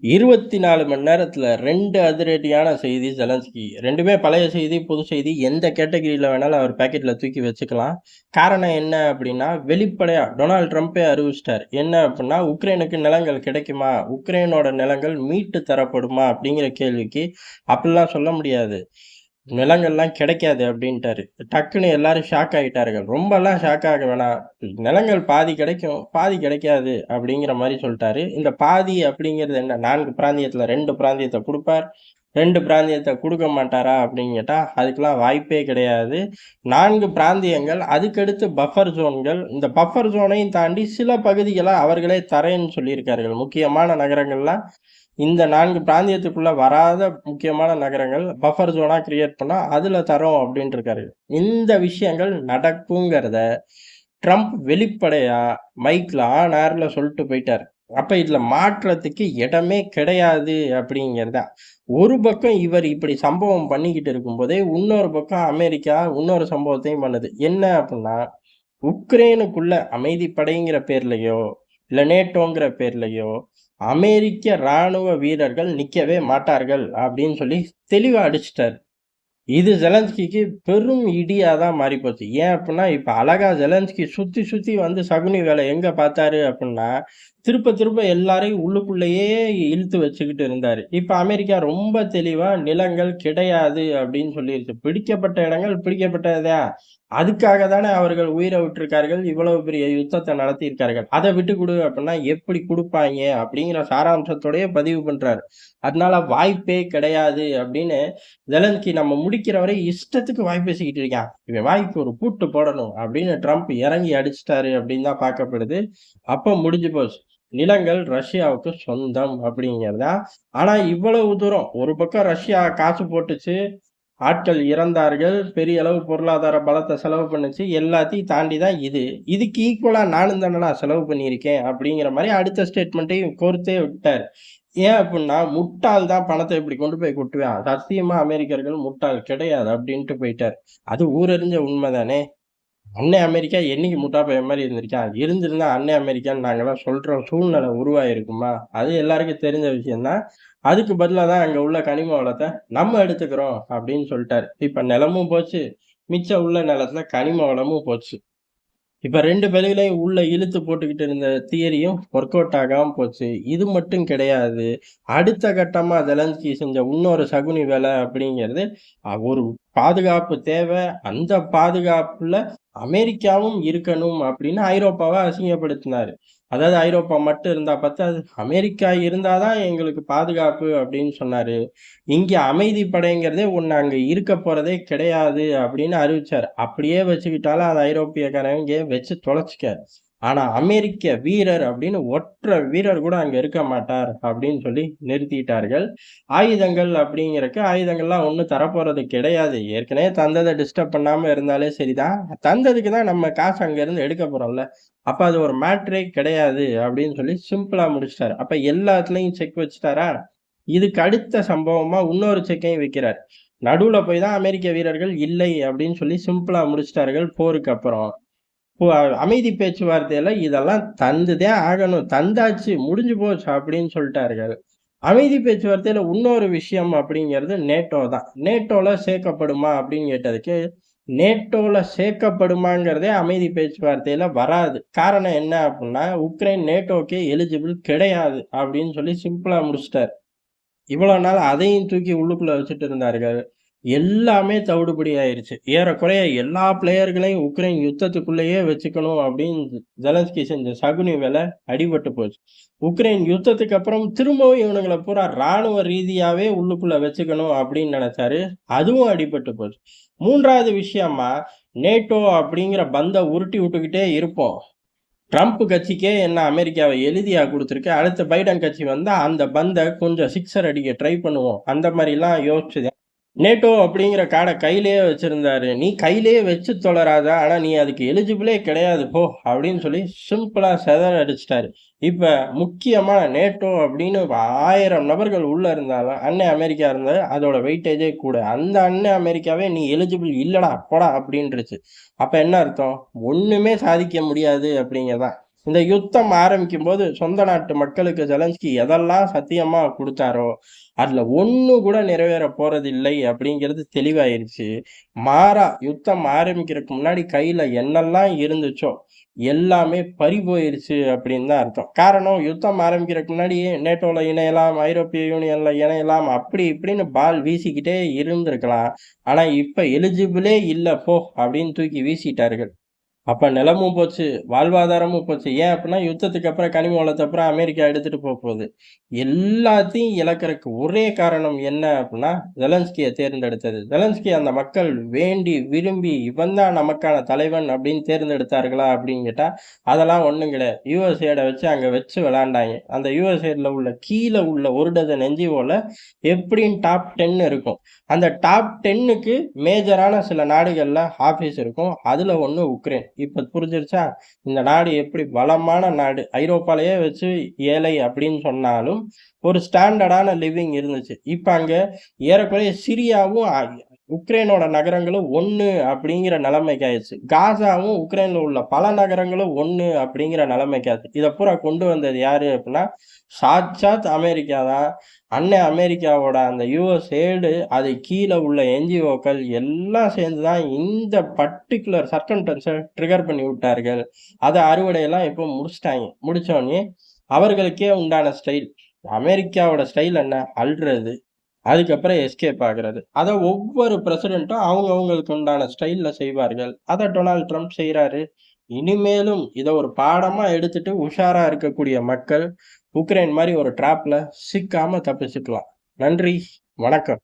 24 மணி நேரத்துல 2 அதிரடியான செய்தி ஜெலன்ஸ்கி. 2மே பழைய செய்தி, புது செய்தி. எந்த கேட்டகரியில வேணாலும் அவர் பாக்கெட்ல தூக்கி வச்சுக்கலாம். காரணம் என்ன அப்டின்னா, வெளிப்படையா டொனால்ட் ட்ரம்பே அறிவிச்சுட்டார். என்ன அப்டின்னா, உக்ரைனுக்கு நிலங்கள் கிடைக்குமா? உக்ரைனோட நிலங்கள் மீட்டு தரப்படுமா? அப்டிங்கிற கேள்விக்கு, அப்டிலாம் சொல்ல முடியாது. நிலங்கள்லாம் கிடைக்காது அப்டின்ட்டாரு. டக்குன்னு எல்லாரும் ஷாக் ஆயிட்டார்கள். ரொம்பலாம் ஷாக் ஆக வேணாம். நிலங்கள் பாதி கிடைக்கும், பாதி கிடைக்காது அப்டிங்கிற மாரி சொல்ட்டாரு. இந்த பாதி அப்டிங்கிறது என்ன? 4 பிராந்தியத்துல 2 பிராந்தியத்த குடுப்பார். 2 பிராந்தியத்த குடுக்க மாட்டாரா அப்டின்னு கேட்டா, அதுக்கெல்லாம் வாய்ப்பே கிடையாது. 4 பிராந்தியங்கள், அதுக்கடுத்து பஃபர் ஜோன்கள். இந்த பஃபர் ஜோனையும் தாண்டி சில பகுதிகள அவர்களே தரேன்னு சொல்லியிருக்கார்கள். முக்கியமான நகரங்கள்லாம் இந்த 4 பிராந்தியத்துக்குள்ள வராத முக்கியமான நகரங்கள் பஃபர் ஜோனா கிரியேட் பண்ணா, அதுல தரோம் அப்டின்ருக்காரு. இந்த விஷயங்கள் நடக்குங்கிறத ட்ரம்ப் வெளிப்படையா மைக்ல ஆன் ஏர்ல சொல்ட்டு போயிட்டாரு. அப்ப இதுல மாற்றத்துக்கு இடமே கிடையாது அப்படிங்கிறது தான். ஒரு பக்கம் இவர் இப்படி சம்பவம் பண்ணிக்கிட்டு இருக்கும்போதே, இன்னொரு பக்கம் அமெரிக்கா இன்னொரு சம்பவத்தையும் பண்ணுது. என்ன அப்டின்னா, உக்ரைனுக்குள்ள அமைதி படைங்கிற பேர்லயோ, இல்ல நேட்டோங்கிற பேர்லயோ, அமெரிக்க ராணுவ வீரர்கள் நிக்கவே மாட்டார்கள் அப்படின்னு சொல்லி தெளிவா அடிச்சுட்டாரு. இது ஜெலன்ஸ்கிக்கு பெரும் இடியா தான் மாறிப்போச்சு. ஏன் அப்புட்ன்னா, இப்ப அழகா ஜெலன்ஸ்கி சுத்தி சுத்தி வந்து சகுனி வேலை எங்க பார்த்தாரு அப்புட்ன்னா, திருப்ப திருப்ப எல்லாரையும் உள்ளுக்குள்ளேயே இழுத்து வச்சுக்கிட்டு இருந்தாரு. இப்ப அமெரிக்கா ரொம்ப தெளிவா நிலங்கள் கிடையாது அப்படின்னு சொல்லிருச்சு. பிடிக்கப்பட்ட இடங்கள் பிடிக்கப்பட்டது தான். அதுக்காக தானே அவர்கள் உயிர விட்டிருக்கார்கள். இவ்வளவு பெரிய யுத்தத்த நடத்தியிருக்கார்கள். அத விட்டுக் குடு அப்புட்ன்னா எப்படி குடுப்பாய்ங்க? அப்படிங்கிற சாராம்சத்தோடயே பதிவு பண்றாரு. அதனால வாய்ப்பே கிடையாது அப்படின்னு ஜெலன்ஸ்கி நம்ம முடிக்கிற வரை இஷ்டத்துக்கு வாய் பேசிக்கிட்டு இருக்கான். இவன் வாய்க்கு ஒரு பூட்டு போடணும் அப்படின்னு ட்ரம்ப் இறங்கி அடிச்சுட்டாரு அப்படின்னு தான் பார்க்கப்படுது. அப்ப முடிஞ்சு போச்சு. நிலங்கள் ரஷ்யாவுக்கு சொந்தம் அப்படிங்கிறது தான். ஆனா இவ்வளவு தூரம் ஒரு பக்கம் ரஷ்யா காசு போட்டுச்சு, ஆட்கள் இறந்தார்கள், பெரிய அளவு பொருளாதார பலத்த செலவு பண்ணுச்சு. எல்லாத்தையும் தாண்டி தான் இது. இதுக்கு ஈக்குவலா நானும் தானடா செலவு பண்ணியிருக்கேன் அப்படிங்கிற மாரி அடுத்த ஸ்டேட்மெண்ட்டையும் கோர்த்தே விட்டாரு. ஏன் அப்புட்ன்னா, முட்டாள் தான் பணத்த இப்படி கொண்டு போய் கொட்டுவான். சத்தியமா அமெரிக்கர்கள் முட்டாள் கிடையாது அப்டின்ட்டு போயிட்டாரு. அது ஊரறிஞ்ச உண்ம தானே! அன்னை அமெரிக்கா என்னைக்கு முட்டா பையன் மாரி இருந்திருக்கான்? இருந்திருந்தா அன்னை அமெரிக்கான்னு நாங்கலாம் சொல்ற சூழ்நிலை உருவாகியிருக்குமா? அது எல்லாருக்கும் தெரிஞ்ச விஷயம் தான். அதுக்கு பதிலா தான் அங்க உள்ள கனிம வளத்த நம்ம எடுத்துக்கிறோம் அப்டின்னு சொல்ட்டாரு. இப்ப நிலமும் போச்சு, மிச்சம் உள்ள நிலத்துல கனிம வளமும் போச்சு. இப்ப 2 பேர்களையும் உள்ள இழுத்து போட்டுக்கிட்டு இருந்த தியரியும் ஒர்க் அவுட் ஆகாம போச்சு. இது மட்டும் கிடையாது. அடுத்த கட்டமா ஜெலன்ஸ்கி செஞ்ச இன்னொரு சகுனி வேலை அப்படிங்கிறது, ஒரு பாதுகாப்பு தேவை. அந்த பாதுகாப்புல அமெரிக்காவும் இருக்கணும் அப்படின்னு ஐரோப்பாவ அசிங்கப்படுத்தினாரு. அதாவது ஐரோப்பா மட்டும் இருந்தா பத்தாது. அமெரிக்கா இருந்தா தான் எங்களுக்கு பாதுகாப்பு அப்படின்னு சொன்னாரு. இங்க அமைதி படைங்கிறதே ஒண்ணு அங்க இருக்க போறதே கிடையாது அப்படின்னு அறிவிச்சாரு. அப்படியே வச்சுக்கிட்டாலும் அது ஐரோப்பியக்காரங்க வச்சு தொலைச்சுக்க. ஆனா அமெரிக்க வீரர் அப்படின்னு ஒற்றை வீரர் கூட அங்க இருக்க மாட்டார் அப்படின்னு சொல்லி நிறுத்திட்டார்கள். ஆயுதங்கள் அப்படிங்கிறக்கு ஆயுதங்கள்லாம் ஒண்ணும் தரப்போறது கிடையாது. ஏற்கனவே தந்தத டிஸ்டர்ப் பண்ணாம இருந்தாலே சரிதான். தந்ததுக்கு தான் நம்ம காசு அங்க இருந்து எடுக்க போறோம்ல. அப்ப அது ஒரு மேட்டரே கிடையாது அப்படின்னு சொல்லி சிம்பிளா முடிச்சுட்டாரு. அப்ப எல்லாத்துலயும் செக் வச்சுட்டாரா? இதுக்கு அடுத்த சம்பவமா இன்னொரு செக்கையும் வைக்கிறார். நடுவுல போய் தான் அமெரிக்க வீரர்கள் இல்லை அப்படின்னு சொல்லி சிம்பிளா முடிச்சுட்டார்கள் போருக்கு அப்புறம். இப்போ அமைதி பேச்சுவார்த்தையில இதெல்லாம் தந்துதான் ஆகணும். தந்தாச்சு முடிஞ்சு போச்சு அப்படின்னு சொல்லிட்டார்கள். அமைதி பேச்சுவார்த்தையில இன்னொரு விஷயம் அப்படிங்கிறது நேட்டோ தான். நேட்டோல சேர்க்கப்படுமா அப்படின்னு கேட்டதுக்கு, நேட்டோல சேர்க்கப்படுமாங்கிறதே அமைதி பேச்சுவார்த்தையில வராது. காரணம் என்ன அப்படின்னா, உக்ரைன் நேட்டோக்கே எலிஜிபிள் கிடையாது அப்படின்னு சொல்லி சிம்பிளா முடிச்சுட்டாரு. இவ்வளோ நாள் அதையும் தூக்கி உள்ளுக்குள்ள வச்சுட்டு இருந்தார்கள். எல்லாமே தவிடுபடி ஆயிருச்சு. ஏறக்குறைய எல்லா பிளேயர்களையும் உக்ரைன் யுத்தத்துக்குள்ளேயே வச்சுக்கணும் அப்படின்னு ஜெலன்ஸ்கி செஞ்ச சகுனி வேலை அடிபட்டு போச்சு. உக்ரைன் யுத்தத்துக்கு அப்புறம் திரும்பவும் இவனுங்கள பூரா ராணுவ ரீதியாவே உள்ளுக்குள்ள வச்சுக்கணும் அப்படின்னு நெனச்சாரு. அதுவும் அடிபட்டு போச்சு. 3வது விஷயமா, நேட்டோ அப்படிங்கிற பந்த உருட்டி விட்டுக்கிட்டே இருப்போம். ட்ரம்ப் கட்சிக்கே என்ன அமெரிக்காவ எழுதியா குடுத்துருக்கு. அடுத்து பைடன் கட்சி வந்தா, அந்த பந்த கொஞ்சம் சிக்ஸர் அடிக்க ட்ரை பண்ணுவோம். அந்த மாரிலாம் யோசிச்சு நேட்டோ அப்படிங்கிற கார்ட கையிலேயே வச்சிருந்தாரு. "நீ கையிலேயே வச்சு தொல ராஜா. ஆனா நீ அதுக்கு எலிஜிபிளே கிடையாது போ" அப்படின்னு சொல்லி சிம்பிளா செதற அடிச்சுட்டாரு. இப்ப முக்கியமா நேட்டோ அப்படின்னு 1000 நபர்கள் உள்ள இருந்தாலும், அண்ணன் அமெரிக்கா இருந்தா அதோட வெயிட்டேஜே கூட. அந்த அண்ணன் அமெரிக்காவே "நீ எலிஜிபிள் இல்லடா, போடா" அப்படின்ருச்சு. அப்ப என்ன அர்த்தம்? ஒண்ணுமே சாதிக்க முடியாது அப்படிங்கிறது தான். இந்த யுத்தம் ஆரம்பிக்கும்போது சொந்த நாட்டு மக்களுக்கு ஜெலன்ஸ்கி எதெல்லாம் சத்தியமா குடுத்தாரோ, அதுல ஒண்ணு கூட நிறைவேற போறதில்லை அப்படிங்கிறது தெளிவாயிருச்சு. மாறா யுத்தம் ஆரம்பிக்கிறதுக்கு முன்னாடி கையில என்னெல்லாம் இருந்துச்சோ, எல்லாமே பறி போயிருச்சு அப்படின்னு தான் அர்த்தம். காரணம் யுத்தம் ஆரம்பிக்கிறதுக்கு முன்னாடி நேட்டோல இணையலாம், ஐரோப்பிய யூனியன்ல இணையலாம், அப்படி இப்படின்னு பால் வீசிக்கிட்டே இருந்திருக்கலாம். ஆனா இப்ப எலிஜிபிளே இல்ல போ அப்படின்னு தூக்கி வீசிட்டார்கள். அப்ப நிலமும் போச்சு, வாழ்வாதாரமும் போச்சு. ஏன் அப்டின்னா, யுத்தத்துக்கு அப்புறம் கனிம வளத்த அப்புறம் அமெரிக்கா எடுத்துட்டு போகுது. எல்லாத்தையும் இழக்கறக்கு ஒரே காரணம் என்ன அப்டின்னா, ஜெலன்ஸ்கிய தேர்ந்தெடுத்தது. ஜெலன்ஸ்கி அந்த மக்கள் வேண்டி, விரும்பி இவன் தான் நமக்கான தலைவன் அப்டின்னு தேர்ந்தெடுத்தார்களா அப்டின்னு கேட்டா, அதெல்லாம் ஒண்ணும் கிடையாது. யுஎஸ்ஏட வச்சு அங்க வச்சு விளையாண்டாய்ங்க. அந்த யுஎஸ்ஏல உள்ள கீழ உள்ள 1 டஜன் என்ஜிஓல எப்டியும் டாப் 10 இருக்கும். அந்த டாப் 10க்கு மேஜரான சில நாடுகள்ல ஆபீஸ் இருக்கும். அதுல ஒண்ணு உக்ரைன். இப்ப புரிஞ்சிருச்சா? இந்த நாடு எப்படி வளமான நாடு. ஐரோப்பாலயே வச்சு ஏழை அப்படின்னு சொன்னாலும், ஒரு ஸ்டாண்டர்டான லிவிங் இருந்துச்சு. இப்ப அங்க ஏறக்குறைய சிரியாவும், உக்ரைனோட நகரங்களும் ஒண்ணு அப்படிங்கிற நிலைமைக்கு ஆயிருச்சு. காசாவும் உக்ரைன்ல உள்ள பல நகரங்களும் ஒண்ணு அப்படிங்கிற நிலைமைக்கு ஆச்சு. இத பூரா கொண்டு வந்தது யாரு அப்படின்னா, சாட்சாத் அமெரிக்கா தான். அண்ணன் அமெரிக்காவோட அந்த யுஎஸ்ஏடு, அது கீழ உள்ள என்ஜிஓக்கள் எல்லாம் சேர்ந்து தான் இந்த பர்ட்டிகுலர் சர்கம்ஸ்டன்ஸ ட்ரிகர் பண்ணி விட்டார்கள். அத அறுவடையெல்லாம் இப்போ முடிச்சுட்டாய்ங்க. முடிச்சோனே அவர்களுக்கே உண்டான ஸ்டைல். அமெரிக்காவோட ஸ்டைல் என்ன? அல்றது. அதுக்கப்புறம் எஸ்கேப் ஆகுறது. அத ஒவ்வொரு பிரசிடென்ட்டும் அவங்களுக்கு உண்டான ஸ்டைல்ல செய்வார்கள். அத டொனால்ட் ட்ரம்ப் செய்றாரு. இனிமேலும் இத ஒரு பாடமா எடுத்துட்டு உஷாரா இருக்கக்கூடிய மக்கள், உக்ரைன் மாரி ஒரு ட்ராப்ல சிக்காம தப்பிச்சுக்கலாம். நன்றி, வணக்கம்.